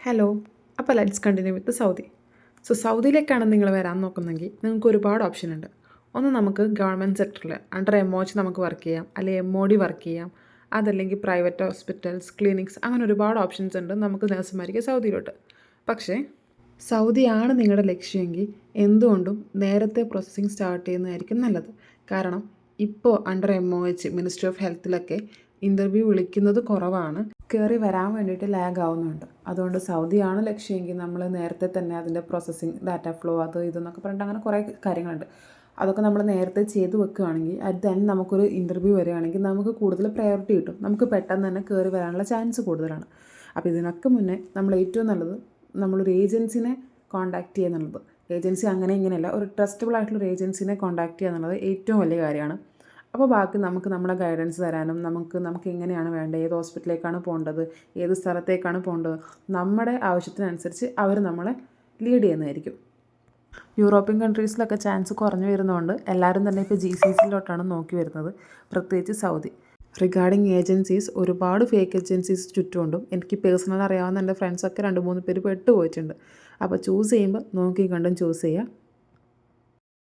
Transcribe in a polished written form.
Hello. അപ്പോൾ let's continue with Saudi. സൗദിയിലേക്കാണ് നിങ്ങൾ വരാൻ നോക്കുന്നതെങ്കിൽ നിങ്ങൾക്ക് ഒരുപാട് ഓപ്ഷൻ ഉണ്ട്. ഒന്ന്, നമുക്ക് ഗവൺമെൻറ് സെക്ടറിൽ അണ്ടർ MOH നമുക്ക് വർക്ക് ചെയ്യാം, അല്ലെങ്കിൽ MOD വർക്ക് ചെയ്യാം. അതല്ലെങ്കിൽ പ്രൈവറ്റ് ഹോസ്പിറ്റൽസ്, ക്ലിനിക്സ്, അങ്ങനെ ഒരുപാട് ഓപ്ഷൻസ് ഉണ്ട് നമുക്ക് നഴ്സുമാർക്ക് സൗദിയിലോട്ട്. പക്ഷേ സൗദിയാണ് നിങ്ങളുടെ ലക്ഷ്യമെങ്കിൽ എന്തുകൊണ്ടും നേരത്തെ പ്രോസസ്സിങ് സ്റ്റാർട്ട് ചെയ്യുന്നതായിരിക്കും നല്ലത്. കാരണം ഇപ്പോൾ അണ്ടർ MOH മിനിസ്ട്രി ഓഫ് ഹെൽത്തിലൊക്കെ ഇൻ്റർവ്യൂ വിളിക്കുന്നത് കുറവാണ്, കയറി വരാൻ വേണ്ടിയിട്ട് ലാഗ് ആവുന്നുണ്ട്. അതുകൊണ്ട് സൗദിയാണ് ലക്ഷ്യമെങ്കിൽ നമ്മൾ നേരത്തെ തന്നെ അതിൻ്റെ പ്രോസസ്സിങ്, ഡാറ്റ ഫ്ലോ, അത് ഇതെന്നൊക്കെ പറഞ്ഞിട്ട് അങ്ങനെ കുറേ കാര്യങ്ങളുണ്ട്. അതൊക്കെ നമ്മൾ നേരത്തെ ചെയ്ത് വെക്കുകയാണെങ്കിൽ അത് തന്നെ നമുക്കൊരു ഇൻ്റർവ്യൂ വരികയാണെങ്കിൽ നമുക്ക് കൂടുതൽ പ്രയോറിറ്റി കിട്ടും, നമുക്ക് പെട്ടെന്ന് തന്നെ കയറി വരാനുള്ള ചാൻസ് കൂടുതലാണ്. അപ്പോൾ ഇതിനൊക്കെ മുന്നേ നമ്മൾ ഏറ്റവും നല്ലത് നമ്മളൊരു ഏജൻസിനെ കോൺടാക്റ്റ് ചെയ്യുക എന്നുള്ളത്. ഏജൻസി അങ്ങനെ ഇങ്ങനെയല്ല, ഒരു ട്രസ്റ്റബിൾ ആയിട്ടുള്ളൊരു ഏജൻസിനെ കോൺടാക്റ്റ് ചെയ്യുക എന്നുള്ളത് ഏറ്റവും വലിയ കാര്യമാണ്. അപ്പോൾ ബാക്കി നമുക്ക് നമ്മുടെ ഗൈഡൻസ് തരാനും നമുക്ക് എങ്ങനെയാണ് വേണ്ടത്, ഏത് ഹോസ്പിറ്റലിലേക്കാണ് പോകേണ്ടത്, ഏത് സ്ഥലത്തേക്കാണ് പോകേണ്ടത്, നമ്മുടെ ആവശ്യത്തിനനുസരിച്ച് അവർ നമ്മളെ ലീഡ് ചെയ്യുന്നതായിരിക്കും. യൂറോപ്യൻ കൺട്രീസിലൊക്കെ ചാൻസ് കുറഞ്ഞു വരുന്നതുകൊണ്ട് എല്ലാവരും തന്നെ ഇപ്പോൾ GCCയിലോട്ടാണ് നോക്കി വരുന്നത്, പ്രത്യേകിച്ച് സൗദി. റിഗാർഡിങ് ഏജൻസീസ്, ഒരുപാട് ഫേക്ക് ഏജൻസീസ് ചുറ്റുമുണ്ടും. എനിക്ക് പേഴ്സണൽ അറിയാവുന്ന എൻ്റെ ഫ്രണ്ട്സൊക്കെ 2-3 പേര് പെട്ടുപോയിട്ടുണ്ട്. അപ്പോൾ ചൂസ് ചെയ്യുമ്പോൾ നോക്കി കണ്ടും ചൂസ് ചെയ്യുക.